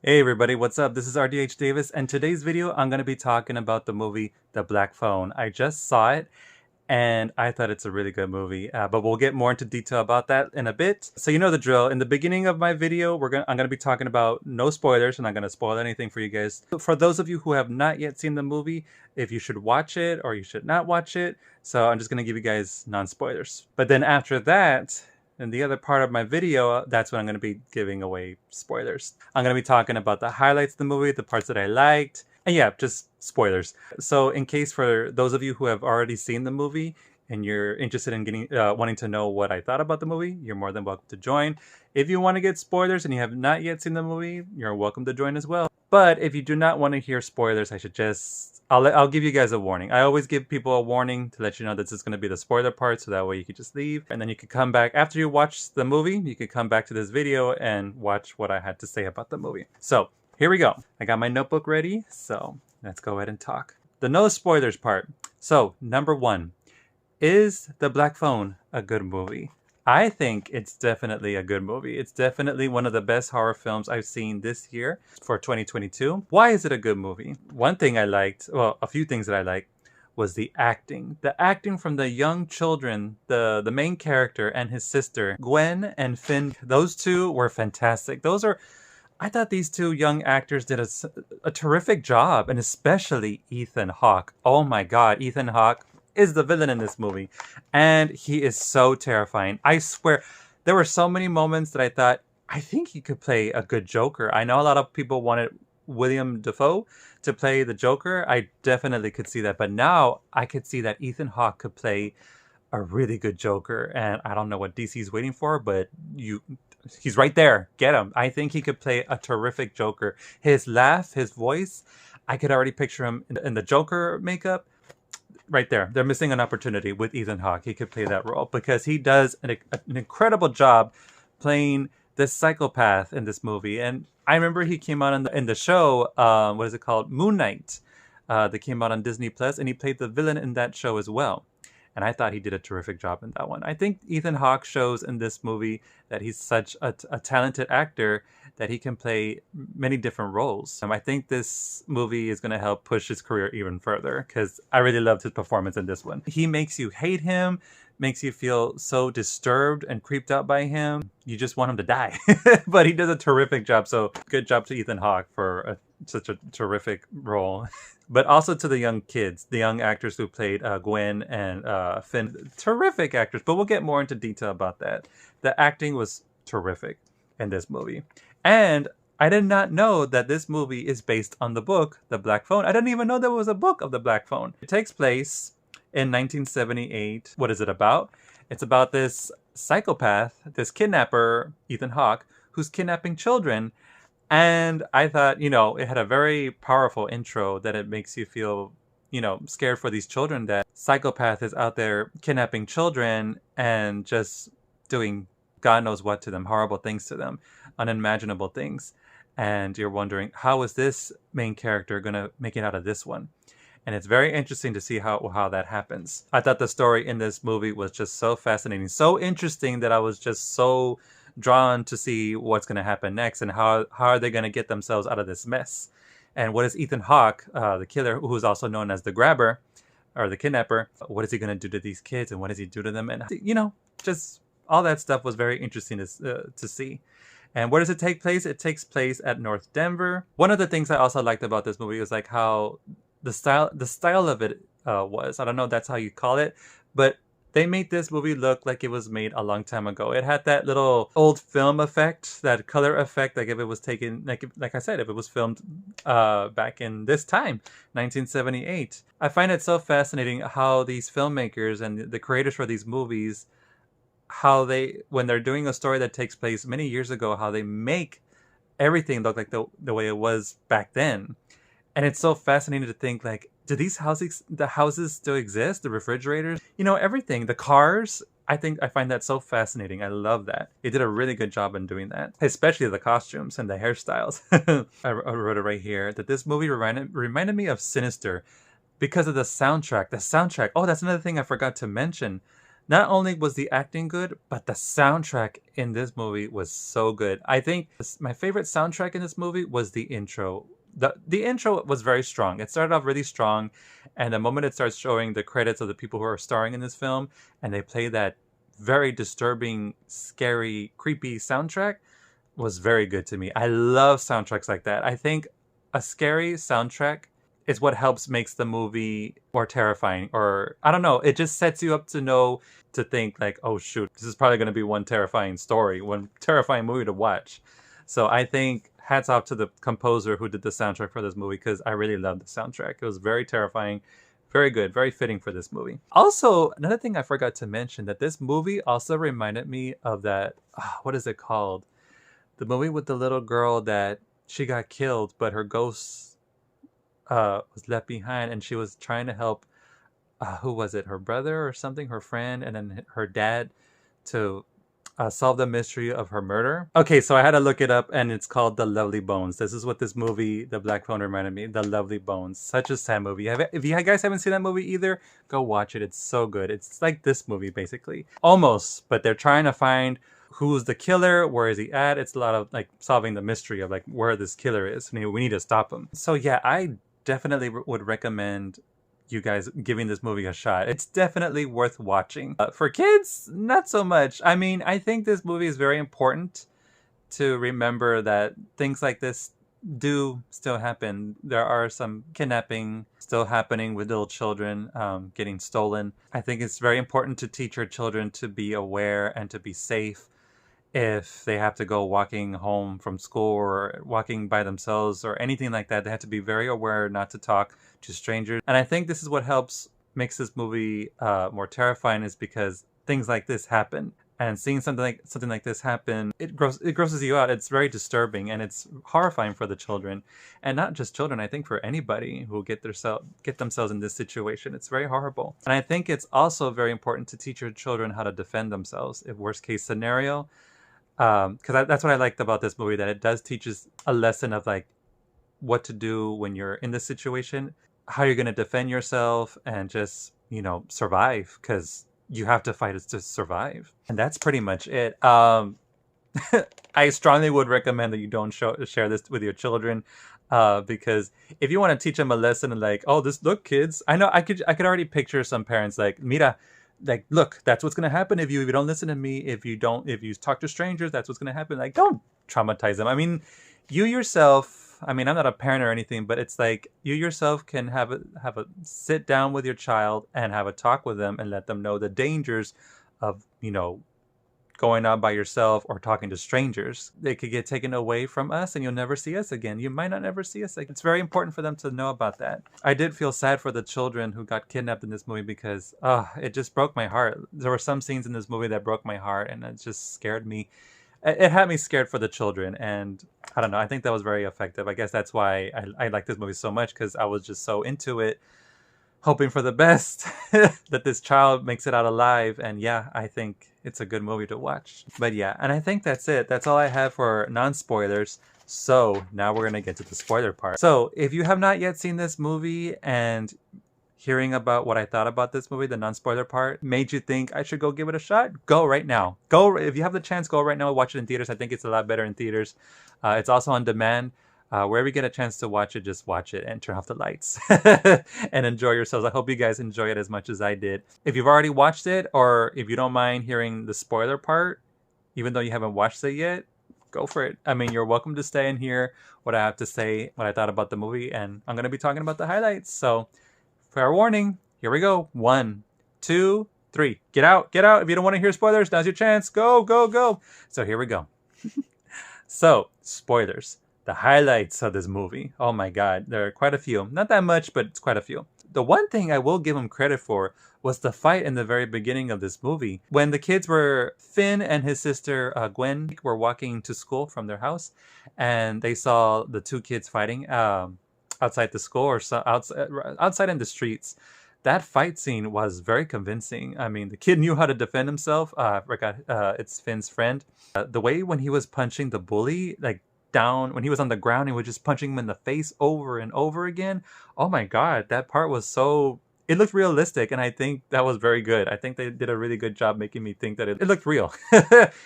Hey everybody, what's up? This is RDH Davis, and today's video I'm going to be talking about the movie The Black Phone. I just saw it, and I thought it's a really good movie, but we'll get more into detail about that in a bit. So you know the drill. In the beginning of my video, I'm going to be talking about no spoilers, and I'm not going to spoil anything for you guys. For those of you who have not yet seen the movie, if you should watch it or you should not watch it, so I'm just going to give you guys non-spoilers. But then after that, in the other part of my video, that's when I'm going to be giving away spoilers. I'm going to be talking about the highlights of the movie, the parts that I liked, and yeah, just spoilers. So in case for those of you who have already seen the movie and you're interested in getting wanting to know what I thought about the movie, you're more than welcome to join. If you want to get spoilers and you have not yet seen the movie, you're welcome to join as well. But if you do not want to hear spoilers, I should just I'll give you guys a warning. I always give people a warning to let you know that this is going to be the spoiler part, so that way you could just leave. And then you could come back after you watch the movie. You could come back to this video and watch what I had to say about the movie. So here we go. I got my notebook ready, so let's go ahead and talk. The no spoilers part. So number one, is The Black Phone a good movie? I think it's definitely a good movie. It's definitely one of the best horror films I've seen this year for 2022. Why is it a good movie? One thing I liked, well, a few things that I liked, was the acting. The acting from the young children, the main character and his sister, Gwen and Finn, those two were fantastic. I thought these two young actors did a terrific job, and especially Ethan Hawke. Oh my God, Ethan Hawke is the villain in this movie, and he is so terrifying. I swear, there were so many moments that I thought, I think he could play a good Joker. I know a lot of people wanted William Dafoe to play the Joker. I definitely could see that, but now I could see that Ethan Hawke could play a really good Joker, and I don't know what DC's waiting for, but he's right there. Get him. I think he could play a terrific Joker. His laugh, his voice, I could already picture him in the Joker makeup. Right there, they're missing an opportunity with Ethan Hawke. He could play that role because he does an incredible job playing this psychopath in this movie. And I remember he came out in the show, what is it called? Moon Knight. That came out on Disney Plus, and he played the villain in that show as well. And I thought he did a terrific job in that one. I think Ethan Hawke shows in this movie that he's such a talented actor that he can play many different roles. I think this movie is going to help push his career even further because I really loved his performance in this one. He makes you hate him, makes you feel so disturbed and creeped out by him. You just want him to die. But he does a terrific job. So good job to Ethan Hawke for such a terrific role. But also to the young kids, the young actors who played Gwen and Finn. Terrific actors, but we'll get more into detail about that. The acting was terrific in this movie. And I did not know that this movie is based on the book, The Black Phone. I didn't even know there was a book of The Black Phone. It takes place in 1978. What is it about? It's about this psychopath, this kidnapper, Ethan Hawke, who's kidnapping children. And I thought, it had a very powerful intro that it makes you feel, scared for these children, that psychopath is out there kidnapping children and just doing God knows what to them, horrible things to them, unimaginable things. And you're wondering, how is this main character going to make it out of this one? And it's very interesting to see how that happens. I thought the story in this movie was just so fascinating, so interesting that I was just so drawn to see what's going to happen next and how are they going to get themselves out of this mess. And what is Ethan Hawke, the killer, who's also known as the grabber or the kidnapper, what is he going to do to these kids and what does he do to them? And, just all that stuff was very interesting to see. And where does it take place? It takes place at North Denver. One of the things I also liked about this movie was like how the style of it was. I don't know if that's how you call it, but they made this movie look like it was made a long time ago. It had that little old film effect, that color effect, like if it was taken, like I said, if it was filmed back in this time, 1978. I find it so fascinating how these filmmakers and the creators for these movies, how when they're doing a story that takes place many years ago, how they make everything look like the way it was back then. And it's so fascinating to think, like, do the houses still exist? The refrigerators, everything, the cars. I find that so fascinating. I love that. They did a really good job in doing that, especially the costumes and the hairstyles. I wrote it right here that this movie reminded me of Sinister because of the soundtrack. The soundtrack. Oh, that's another thing I forgot to mention. Not only was the acting good, but the soundtrack in this movie was so good. I think my favorite soundtrack in this movie was the intro. The intro was very strong. It started off really strong, and the moment it starts showing the credits of the people who are starring in this film, and they play that very disturbing, scary, creepy soundtrack, was very good to me. I love soundtracks like that. I think a scary soundtrack is what helps makes the movie more terrifying, or I don't know, it just sets you up to know, to think like, oh shoot, this is probably going to be one terrifying story, one terrifying movie to watch. So I think hats off to the composer who did the soundtrack for this movie, because I really loved the soundtrack. It was very terrifying, very good, very fitting for this movie. Also, another thing I forgot to mention, that this movie also reminded me of that, what is it called, the movie with the little girl that she got killed, but her ghost was left behind, and she was trying to help. Who was it? Her brother or something? Her friend, and then her dad, to solve the mystery of her murder. Okay, so I had to look it up, and it's called The Lovely Bones. This is what this movie, The Black Phone, reminded me. The Lovely Bones. Such a sad movie. If you guys haven't seen that movie either, go watch it. It's so good. It's like this movie, basically. Almost, but they're trying to find who's the killer, where is he at. It's a lot of like solving the mystery of like where this killer is. We need to stop him. So yeah, I definitely would recommend you guys giving this movie a shot. It's definitely worth watching. For kids, not so much. I mean, I think this movie is very important to remember that things like this do still happen. There are some kidnapping still happening with little children getting stolen. I think it's very important to teach your children to be aware and to be safe if they have to go walking home from school or walking by themselves or anything like that. They have to be very aware not to talk to strangers. And I think this is what makes this movie more terrifying, is because things like this happen. And seeing something like this happen, it grosses you out. It's very disturbing, and it's horrifying for the children, and not just children. I think for anybody who get themselves in this situation, it's very horrible. And I think it's also very important to teach your children how to defend themselves if worst case scenario. Because that's what I liked about this movie, that it does teach us a lesson of like what to do when you're in this situation, how you're going to defend yourself, and just, survive, because you have to fight to survive. And that's pretty much it. I strongly would recommend that you don't share this with your children, because if you want to teach them a lesson and like, oh, look, kids, I know I could already picture some parents like, mira, like, look, that's what's going to happen if you don't listen to me, if you talk to strangers, that's what's going to happen. Like, don't traumatize them. I mean, you yourself, I mean, I'm not a parent or anything, but it's like you yourself can have a sit down with your child and have a talk with them and let them know the dangers of, going out by yourself or talking to strangers. They could get taken away from us and you'll never see us again. You might not ever see us again. It's very important for them to know about that. I did feel sad for the children who got kidnapped in this movie, because it just broke my heart. There were some scenes in this movie that broke my heart, and it just scared me. It had me scared for the children, and I don't know, I think that was very effective. I guess that's why I like this movie so much, because I was just so into it, hoping for the best, that this child makes it out alive. And yeah, I think it's a good movie to watch. But yeah, and I think that's it. That's all I have for non-spoilers. So now we're going to get to the spoiler part. So if you have not yet seen this movie, and hearing about what I thought about this movie, the non-spoiler part, made you think I should go give it a shot, go right now. Go, if you have the chance, go right now and watch it in theaters. I think it's a lot better in theaters. It's also on demand. Wherever you get a chance to watch it, just watch it and turn off the lights and enjoy yourselves. I hope you guys enjoy it as much as I did. If you've already watched it, or if you don't mind hearing the spoiler part, even though you haven't watched it yet, go for it. I mean, you're welcome to stay and hear what I have to say, what I thought about the movie, and I'm going to be talking about the highlights. So, fair warning, here we go. 1, 2, 3. Get out, get out. If you don't want to hear spoilers, now's your chance. Go, go, go. So here we go. So, spoilers. The highlights of this movie. Oh my God, there are quite a few. Not that much, but it's quite a few. The one thing I will give him credit for was the fight in the very beginning of this movie. When the kids were, Finn and his sister Gwen were walking to school from their house, and they saw the two kids fighting outside the school, or outside in the streets. That fight scene was very convincing. I mean, the kid knew how to defend himself. I forgot, it's Finn's friend. The way when he was punching the bully, like, down when he was on the ground, he was just punching him in the face over and over again. Oh my God, that part was so it looked realistic, and I think that was very good. I think they did a really good job making me think that it looked real.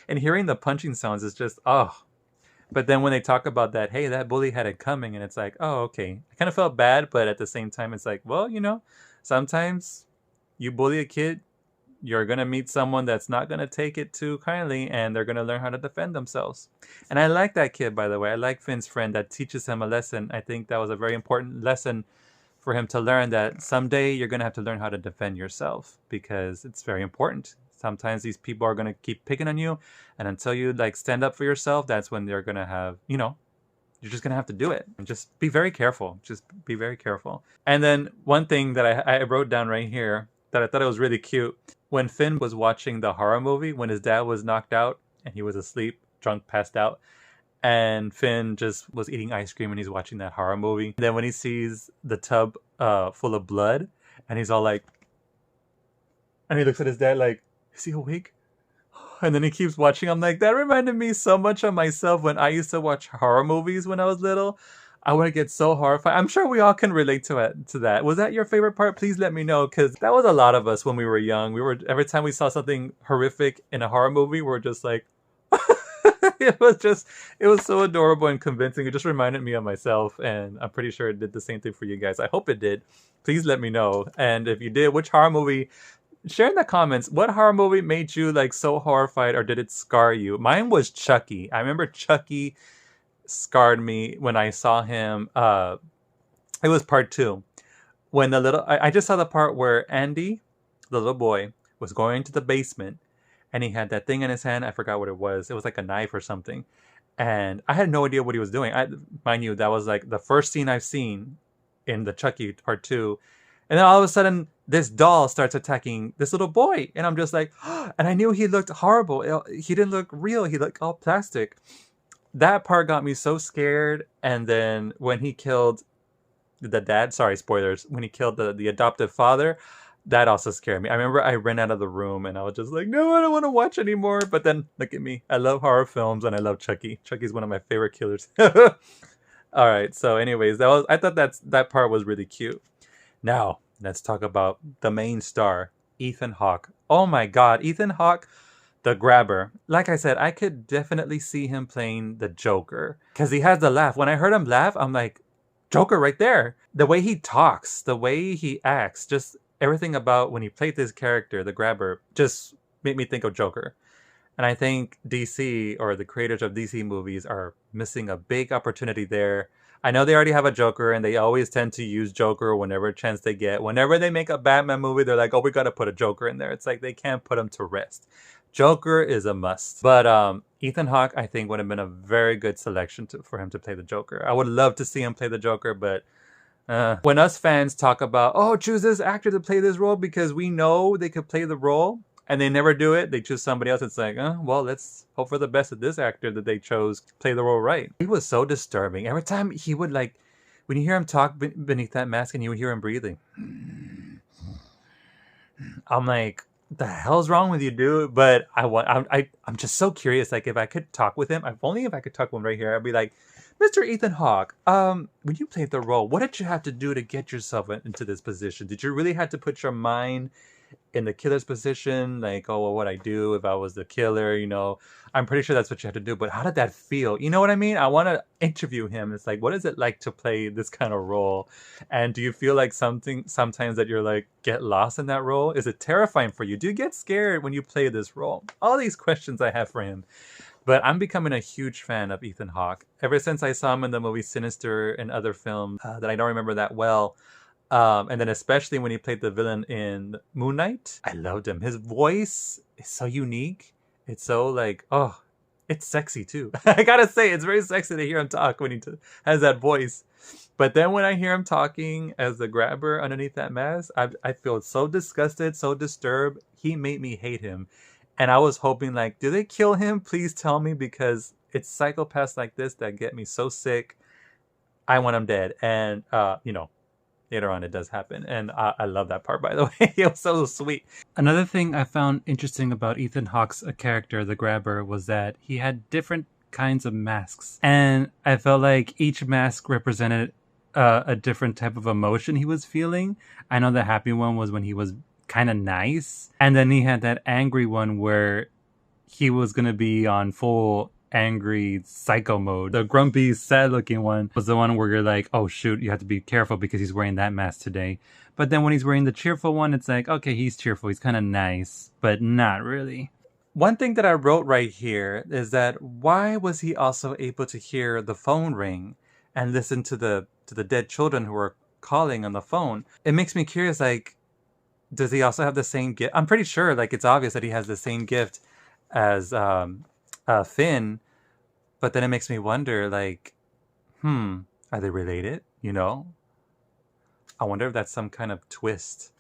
And hearing the punching sounds is just, oh. But then when they talk about that, hey, that bully had it coming, and it's like, oh, okay. I kind of felt bad, but at the same time, it's like, well, sometimes you bully a kid, you're going to meet someone that's not going to take it too kindly, and they're going to learn how to defend themselves. And I like that kid, by the way. I like Finn's friend that teaches him a lesson. I think that was a very important lesson for him to learn, that someday you're going to have to learn how to defend yourself, because it's very important. Sometimes these people are going to keep picking on you, and until you stand up for yourself, that's when they're going to have, you're just going to have to do it. And just be very careful. Just be very careful. And then one thing that I wrote down right here that I thought it was really cute, when Finn was watching the horror movie, when his dad was knocked out and he was asleep, drunk, passed out, and Finn just was eating ice cream and he's watching that horror movie. Then when he sees the tub full of blood, and he's all like, and he looks at his dad like, is he awake? And then he keeps watching. I'm like, that reminded me so much of myself when I used to watch horror movies when I was little. I would get so horrified. I'm sure we all can relate to that. Was that your favorite part? Please let me know, because that was a lot of us when we were young. Every time we saw something horrific in a horror movie, we were just like, it was so adorable and convincing. It just reminded me of myself, and I'm pretty sure it did the same thing for you guys. I hope it did. Please let me know. And if you did, which horror movie? Share in the comments, what horror movie made you so horrified, or did it scar you? Mine was Chucky. I remember Chucky scarred me when I saw him. It was part 2. When I just saw the part where Andy, the little boy, was going to the basement, and he had that thing in his hand. I forgot what it was. It was like a knife or something. And I had no idea what he was doing. Mind you, that was the first scene I've seen in the Chucky part 2. And then all of a sudden, this doll starts attacking this little boy. And I'm just like, and I knew he looked horrible. He didn't look real. He looked all plastic. That part got me so scared. And then when he killed the dad, sorry, spoilers, when he killed the adoptive father, that also scared me. I remember I ran out of the room and I was just like, no, I don't want to watch anymore. But then look at me. I love horror films and I love Chucky. Chucky's one of my favorite killers. All right. So anyways, I thought that part was really cute. Now, let's talk about the main star, Ethan Hawke. Oh my God, Ethan Hawke, the Grabber. Like I said, I could definitely see him playing the Joker, because he has the laugh. When I heard him laugh, I'm like, Joker right there. The way he talks, the way he acts, just everything about when he played this character, the Grabber, just made me think of Joker. And I think DC, or the creators of DC movies, are missing a big opportunity there. I know they already have a Joker, and they always tend to use Joker whenever chance they get. Whenever they make a Batman movie, they're like, oh, we got to put a Joker in there. It's like they can't put him to rest. Joker is a must. But Ethan Hawke, I think, would have been a very good selection for him to play the Joker. I would love to see him play the Joker, but when us fans talk about, oh, choose this actor to play this role because we know they could play the role, and they never do it, they choose somebody else. It's like, well, let's hope for the best of this actor that they chose to play the role right. He was so disturbing. Every time he would when you hear him talk beneath that mask and you would hear him breathing, I'm like, the hell's wrong with you, dude? But I'm just so curious. If I could talk with him, if I could talk with him right here, I'd be like, Mr. Ethan Hawke, when you played the role, what did you have to do to get yourself into this position? Did you really have to put your mind in the killer's position? Oh, well, what I do if I was the killer, I'm pretty sure that's what you have to do. But how did that feel? You know what I mean? I want to interview him. It's like, what is it like to play this kind of role? And do you feel like sometimes that you're get lost in that role? Is it terrifying for you? Do you get scared when you play this role? All these questions I have for him. But I'm becoming a huge fan of Ethan Hawke. Ever since I saw him in the movie Sinister and other films that I don't remember that well. And then especially when he played the villain in Moon Knight, I loved him. His voice is so unique. It's so it's sexy too. I gotta say, it's very sexy to hear him talk when he has that voice. But then when I hear him talking as the Grabber underneath that mask, I feel so disgusted, so disturbed. He made me hate him. And I was hoping, do they kill him? Please tell me, because it's psychopaths like this that get me so sick. I want him dead. And, later on it does happen. And I love that part, by the way. It was so sweet. Another thing I found interesting about Ethan Hawke's character, the Grabber, was that he had different kinds of masks. And I felt like each mask represented a different type of emotion he was feeling. I know the happy one was when he was kind of nice, and then he had that angry one where he was gonna be on full angry psycho mode. The grumpy, sad looking one was the one where you're like, oh shoot, you have to be careful because he's wearing that mask today. But then when he's wearing the cheerful one, it's like, okay, he's cheerful, he's kind of nice, but not really. One thing that I wrote right here is that why was he also able to hear the phone ring and listen to the dead children who were calling on the phone? It makes me curious, like, does he also have the same gift? I'm pretty sure, like, it's obvious that he has the same gift as Finn, but then it makes me wonder, like, are they related? You know, I wonder if that's some kind of twist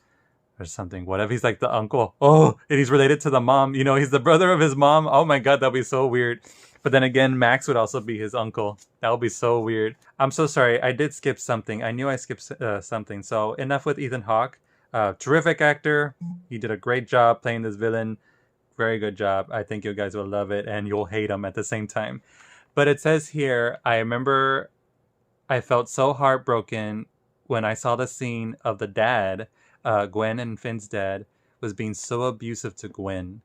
or something. What if he's like the uncle? Oh, and he's related to the mom. You know, he's the brother of his mom. Oh my god, that'd be so weird. But then again, Max would also be his uncle. That would be so weird. I'm so sorry. I did skip something. I knew I skipped something. So enough with Ethan Hawke. Terrific actor. He did a great job playing this villain. Very good job. I think you guys will love it and you'll hate him at the same time. But it says here, I remember I felt so heartbroken when I saw the scene of the dad, Gwen and Finn's dad, was being so abusive to Gwen.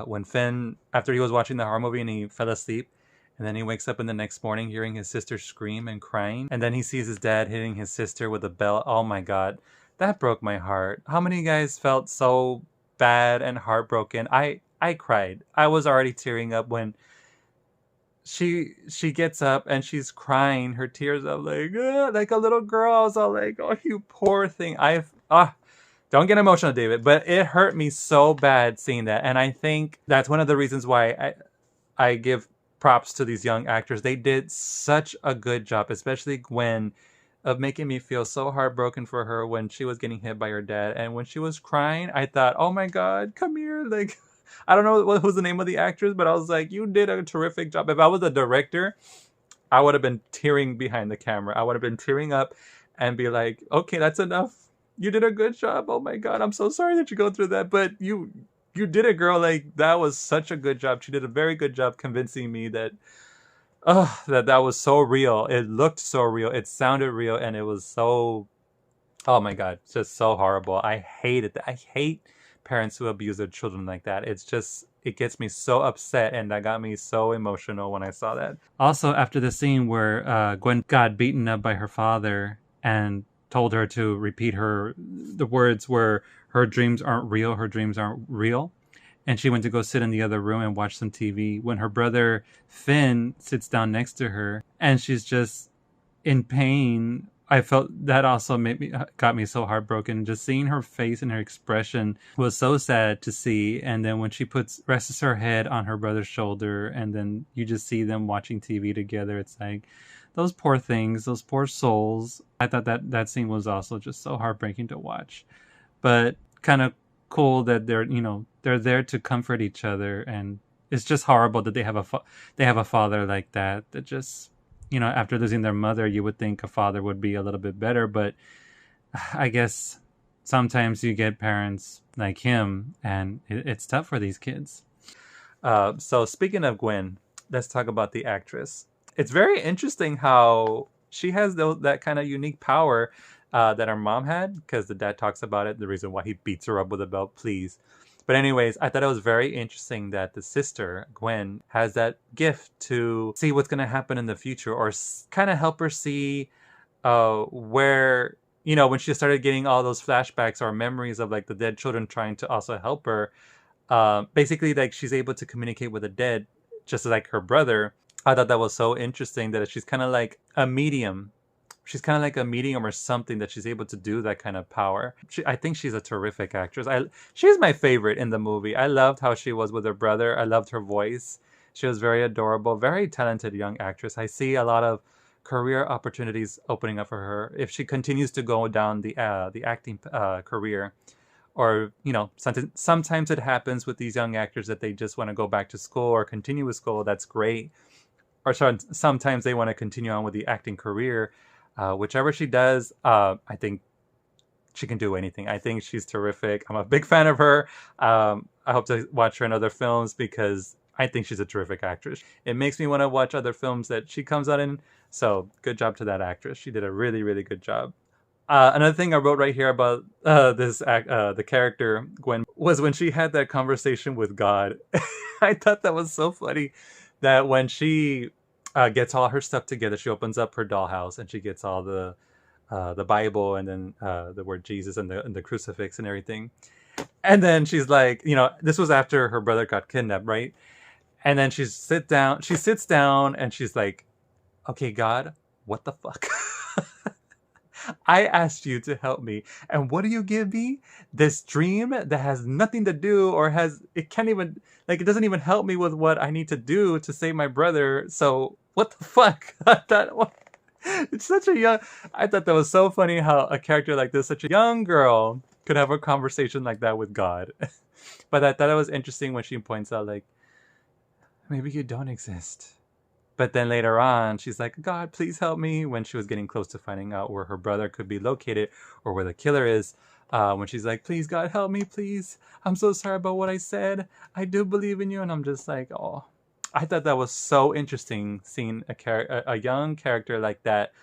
When Finn, after he was watching the horror movie and he fell asleep, and then he wakes up in the next morning hearing his sister scream and crying, and then he sees his dad hitting his sister with a belt. Oh my god, that broke my heart. How many of you guys felt so bad and heartbroken? I cried. I was already tearing up when she gets up and she's crying her tears up like a little girl. I was all like, oh, you poor thing. Don't get emotional, David, but it hurt me so bad seeing that. And I think that's one of the reasons why I give props to these young actors. They did such a good job, especially Gwen, of making me feel so heartbroken for her when she was getting hit by her dad. And when she was crying, I thought, oh my god, come here. Like, I don't know who's the name of the actress, but I was like, you did a terrific job. If I was a director, I would have been tearing behind the camera. I would have been tearing up and be like, okay, that's enough. You did a good job. Oh my god, I'm so sorry that you go through that, but you did it, girl. Like, that was such a good job. She did a very good job convincing me that that was so real. It looked so real. It sounded real, and it was so, oh my god, just so horrible. I hated that. I hate parents who abuse their children like that. It's just, it gets me so upset, and that got me so emotional when I saw that. Also, after the scene where Gwen got beaten up by her father and told her to repeat the words where her dreams aren't real, her dreams aren't real, and she went to go sit in the other room and watch some TV, when her brother Finn sits down next to her and she's just in pain, I felt that also got me so heartbroken. Just seeing her face and her expression was so sad to see. And then when she rests her head on her brother's shoulder, and then you just see them watching TV together, it's like, those poor things, those poor souls. I thought that scene was also just so heartbreaking to watch, but kind of cool that they're there to comfort each other. And it's just horrible that they have a father like that just, after losing their mother, you would think a father would be a little bit better, but I guess sometimes you get parents like him, and it's tough for these kids. So speaking of Gwen, let's talk about the actress. It's very interesting how she has that kind of unique power that her mom had, because the dad talks about it, the reason why he beats her up with a belt, please. But anyways, I thought it was very interesting that the sister, Gwen, has that gift to see what's going to happen in the future, or kind of help her see where, when she started getting all those flashbacks or memories of like the dead children trying to also help her. Basically, like, she's able to communicate with the dead, just like her brother. I thought that was so interesting that she's kind of like a medium. She's kind of like a medium or something, that she's able to do that kind of power. I think she's a terrific actress. She's my favorite in the movie. I loved how she was with her brother. I loved her voice. She was very adorable, very talented young actress. I see a lot of career opportunities opening up for her if she continues to go down the acting career. Or, sometimes it happens with these young actors that they just want to go back to school or continue with school. That's great. Or sometimes they want to continue on with the acting career. Whichever she does, I think she can do anything. I think she's terrific. I'm a big fan of her. I hope to watch her in other films, because I think she's a terrific actress. It makes me want to watch other films that she comes out in. So good job to that actress. She did a really, really good job. Another thing I wrote right here about the character Gwen was when she had that conversation with God. I thought that was so funny that when she gets all her stuff together, she opens up her dollhouse and she gets all the Bible and then the word Jesus and the crucifix and everything. And then she's like, this was after her brother got kidnapped, right? And then she sits down and she's like, okay, God, what the fuck? I asked you to help me, and what do you give me? This dream that has nothing to do, or it can't even, like, it doesn't even help me with what I need to do to save my brother. So what the fuck? I thought, it's such a young, I thought that was so funny how a character like this, such a young girl, could have a conversation like that with God. But I thought it was interesting when she points out, like, maybe you don't exist. But then later on, she's like, God, please help me, when she was getting close to finding out where her brother could be located or where the killer is. When she's like, please, God, help me, please. I'm so sorry about what I said. I do believe in you. And I'm just like, oh, I thought that was so interesting, seeing a young character like that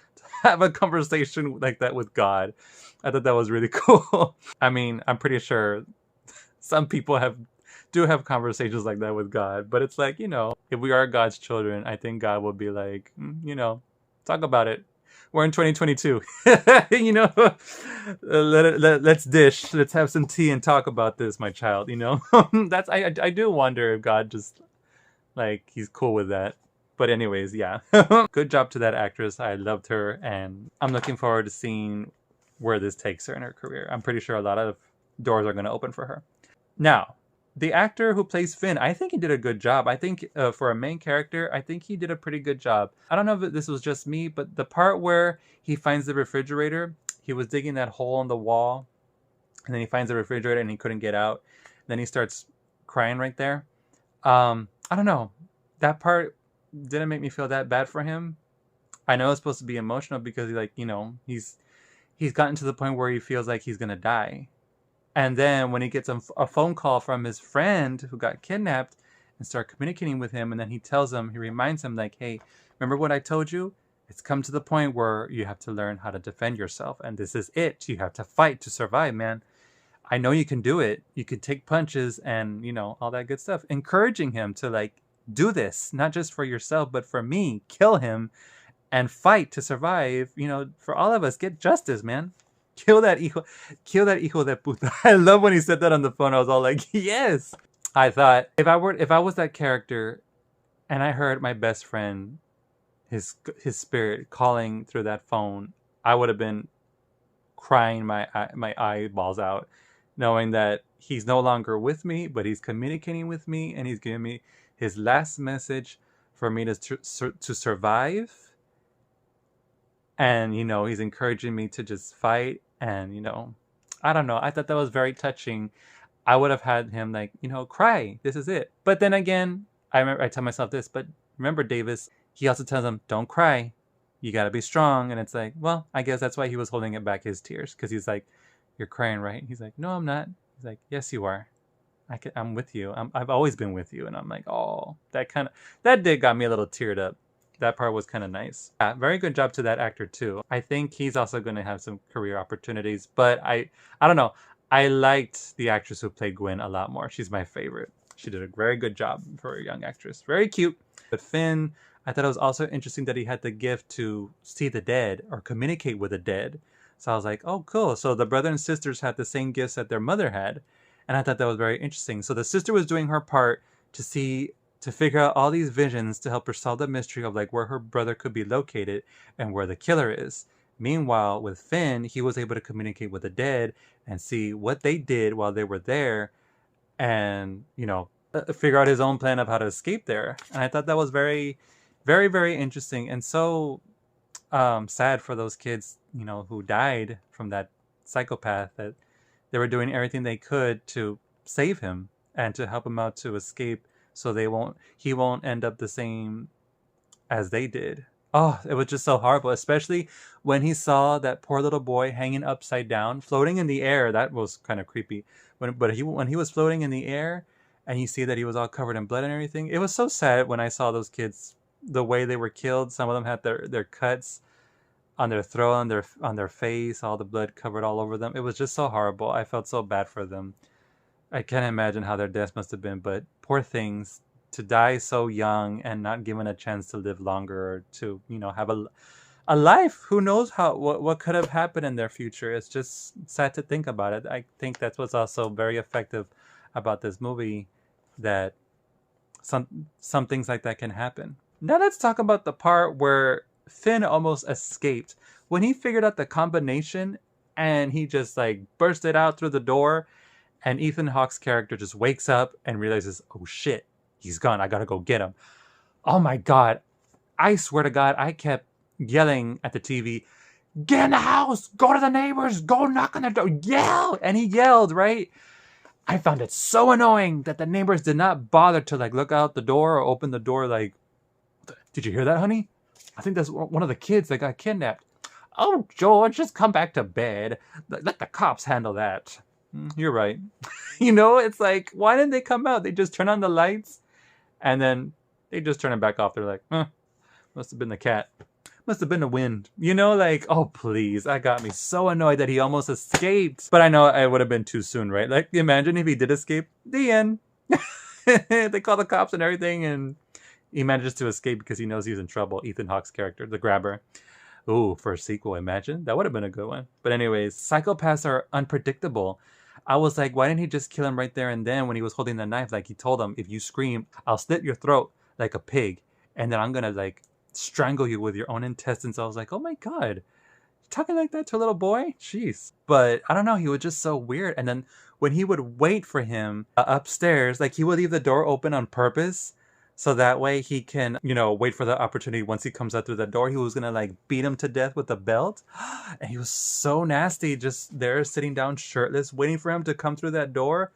have a conversation like that with God. I thought that was really cool. I mean, I'm pretty sure some people do have conversations like that with God, but it's like, if we are God's children, I think God will be like, talk about it. We're in 2022. Let's dish. Let's have some tea and talk about this, my child. That's I do wonder if God just, like, he's cool with that. But anyways, yeah. Good job to that actress. I loved her, and I'm looking forward to seeing where this takes her in her career. I'm pretty sure a lot of doors are going to open for her. Now, the actor who plays Finn, I think he did a good job. I think for a main character, I think he did a pretty good job. I don't know if this was just me, but the part where he finds the refrigerator, he was digging that hole in the wall, and then he finds the refrigerator and he couldn't get out. Then he starts crying right there. I don't know. That part didn't make me feel that bad for him. I know it's supposed to be emotional because he's gotten to the point where he feels like he's gonna die. And then when he gets a phone call from his friend who got kidnapped and start communicating with him, and then he reminds him, like, hey, remember what I told you? It's come to the point where you have to learn how to defend yourself. And this is it. You have to fight to survive, man. I know you can do it. You can take punches and, all that good stuff. Encouraging him to, like, do this, not just for yourself, but for me. Kill him and fight to survive. For all of us, get justice, man. Kill that hijo de puta. I love when he said that on the phone. I was all like, yes. I thought if I was that character and I heard my best friend, his spirit calling through that phone, I would have been crying my eyeballs out, knowing that he's no longer with me, but he's communicating with me and he's giving me his last message for me to survive. And, he's encouraging me to just fight. And, I don't know. I thought that was very touching. I would have had him, like, cry. This is it. But then again, I tell myself this, but remember Davis, he also tells him, don't cry. You got to be strong. And it's like, well, I guess that's why he was holding it back, his tears. Because he's like, you're crying, right? He's like, no, I'm not. He's like, yes, you are. I'm with you. I've always been with you. And I'm like, oh, that did got me a little teared up. That part was kind of nice. Yeah, very good job to that actor too. I think he's also going to have some career opportunities, but I don't know. I liked the actress who played Gwen a lot more. She's my favorite. She did a very good job for a young actress. Very cute. But Finn, I thought it was also interesting that he had the gift to see the dead or communicate with the dead. So I was like, oh, cool. So the brother and sisters had the same gifts that their mother had. And I thought that was very interesting. So the sister was doing her part to figure out all these visions to help her solve the mystery of, like, where her brother could be located and where the killer is. Meanwhile, with Finn, he was able to communicate with the dead and see what they did while they were there and, figure out his own plan of how to escape there. And I thought that was very, very, very interesting and so sad for those kids, who died from that psychopath, that they were doing everything they could to save him and to help him out to escape so he won't end up the same as they did. Oh, it was just so horrible, especially when he saw that poor little boy hanging upside down, floating in the air. That was kind of creepy. When he was floating in the air and you see that he was all covered in blood and everything. It was so sad when I saw those kids, the way they were killed. Some of them had their cuts on their throat, on their face, all the blood covered all over them. It was just so horrible. I felt so bad for them. I can't imagine how their deaths must have been, but poor things, to die so young and not given a chance to live longer, or to, you know, have a life. Who knows what could have happened in their future. It's just sad to think about it. I think that's what's also very effective about this movie, that some things like that can happen. Now let's talk about the part where Finn almost escaped. When he figured out the combination and he just like bursted out through the door, and Ethan Hawke's character just wakes up and realizes, oh shit, he's gone. I gotta go get him. Oh my God. I swear to God, I kept yelling at the TV, get in the house, go to the neighbors, go knock on the door, yell. And he yelled, right? I found it so annoying that the neighbors did not bother to like look out the door or open the door like, did you hear that, honey? I think that's one of the kids that got kidnapped. Oh, George, just come back to bed. Let the cops handle that. You're right. You know, it's like, why didn't they come out? They just turn on the lights and then they just turn it back off. They're like, must have been the cat. Must have been the wind. You know, like, oh, please. That got me so annoyed that he almost escaped. But I know it would have been too soon, right? Like, imagine if he did escape. The end. They call the cops and everything, and he manages to escape because he knows he's in trouble. Ethan Hawke's character, the grabber. Ooh, for a sequel, imagine. That would have been a good one. But anyways, psychopaths are unpredictable. I was like, why didn't he just kill him right there and then when he was holding the knife? Like, he told him, if you scream, I'll slit your throat like a pig. And then I'm going to, like, strangle you with your own intestines. I was like, oh my God. Talking like that to a little boy? Jeez. But I don't know. He was just so weird. And then when he would wait for him upstairs, like, he would leave the door open on purpose. So that way he can, you know, wait for the opportunity. Once he comes out through the door, he was going to like beat him to death with a belt. And he was so nasty, just there sitting down shirtless, waiting for him to come through that door.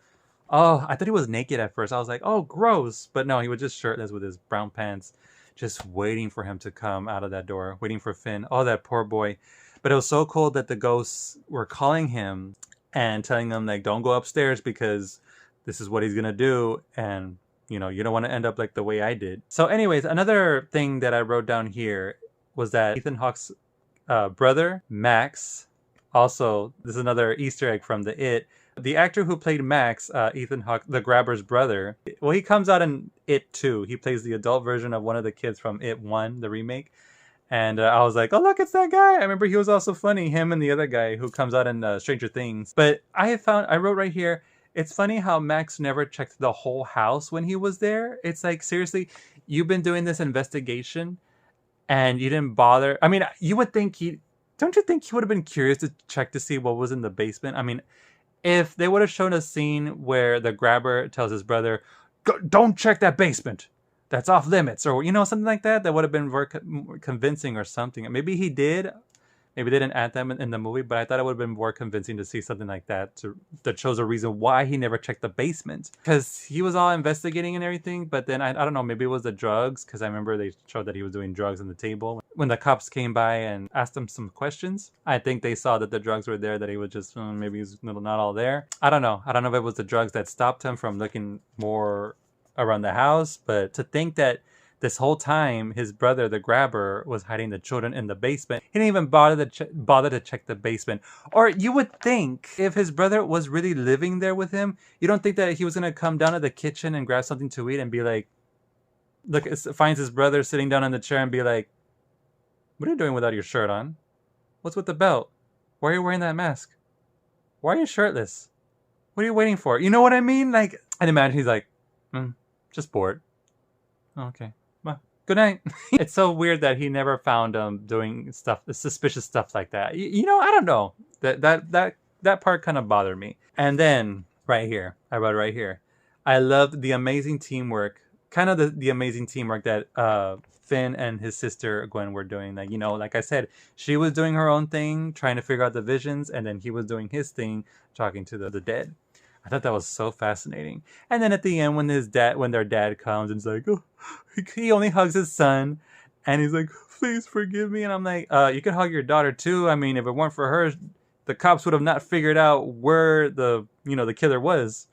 Oh, I thought he was naked at first. I was like, oh, gross. But no, he was just shirtless with his brown pants, just waiting for him to come out of that door, waiting for Finn. Oh, that poor boy. But it was so cool that the ghosts were calling him and telling him, like, don't go upstairs because this is what he's going to do. And you know, you don't want to end up like the way I did. So anyways, another thing that I wrote down here was that Ethan Hawke's brother, Max, also, this is another Easter egg from the It. The actor who played Max, Ethan Hawke, the grabber's brother, well, he comes out in It 2. He plays the adult version of one of the kids from It 1, the remake. And I was like, oh, look, it's that guy. I remember he was also funny, him and the other guy who comes out in Stranger Things. But I wrote right here, it's funny how Max never checked the whole house when he was there. It's like, seriously, you've been doing this investigation and you didn't bother. I mean, you would think don't you think he would have been curious to check to see what was in the basement? I mean, if they would have shown a scene where the grabber tells his brother, don't check that basement. That's off limits, or, you know, something like that, that would have been more convincing or something. Maybe he did. Maybe they didn't add them in the movie, but I thought it would have been more convincing to see something like that that shows a reason why he never checked the basement. Because he was all investigating and everything, but then I don't know, maybe it was the drugs, because I remember they showed that he was doing drugs on the table. When the cops came by and asked him some questions, I think they saw that the drugs were there, that he was just, maybe he's not all there. I don't know. I don't know if it was the drugs that stopped him from looking more around the house, but to think that this whole time, his brother, the grabber, was hiding the children in the basement. He didn't even bother to check the basement. Or you would think if his brother was really living there with him, you don't think that he was going to come down to the kitchen and grab something to eat and be like, look, finds his brother sitting down in the chair and be like, what are you doing without your shirt on? What's with the belt? Why are you wearing that mask? Why are you shirtless? What are you waiting for? You know what I mean? Like, I'd imagine he's like, just bored. Oh, okay. Good night. It's so weird that he never found him doing stuff, suspicious stuff like that. You know, I don't know. That part kind of bothered me. And then right here, I wrote right here, I loved the amazing teamwork, kind of the amazing teamwork that Finn and his sister Gwen were doing. Like, you know, like I said, she was doing her own thing, trying to figure out the visions, and then he was doing his thing, talking to the dead. I thought that was so fascinating. And then at the end, when their dad comes and is like, oh, he only hugs his son, and he's like, please forgive me. And I'm like, you could hug your daughter too. I mean, if it weren't for her, the cops would have not figured out where the killer was.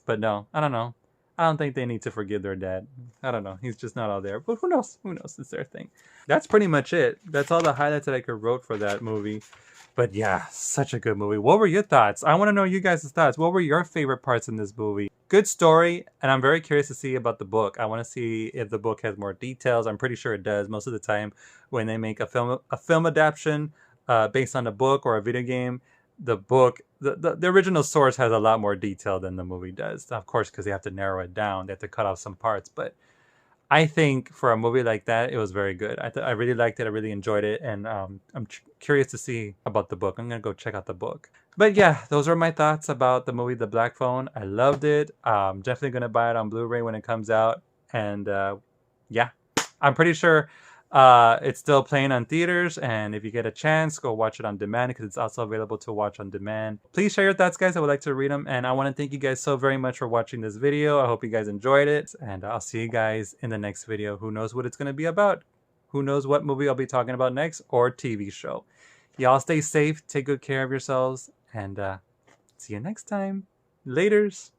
But no, I don't know. I don't think they need to forgive their dad. I don't know. He's just not all there. But who knows? Who knows? It's their thing. That's pretty much it. That's all the highlights that I could wrote for that movie. But yeah, such a good movie. What were your thoughts? I want to know you guys' thoughts. What were your favorite parts in this movie? Good story, and I'm very curious to see about the book. I want to see if the book has more details. I'm pretty sure it does. Most of the time, when they make a film adaptation based on a book or a video game, the book, the original source has a lot more detail than the movie does. Of course, because they have to narrow it down. They have to cut off some parts, but I think for a movie like that, it was very good. I really liked it. I really enjoyed it, and I'm curious to see about the book. I'm gonna go check out the book. But yeah, those are my thoughts about the movie The Black Phone. I loved it. Definitely gonna buy it on Blu-ray when it comes out, and yeah, I'm pretty sure it's still playing on theaters, and if you get a chance, go watch it on demand because it's also available to watch on demand. Please share your thoughts, guys. I would like to read them, and I want to thank you guys so very much for watching this video. I hope you guys enjoyed it, and I'll see you guys in the next video. Who knows what it's going to be about? Who knows what movie I'll be talking about next or TV show? Y'all stay safe, take good care of yourselves, and see you next time. Laters.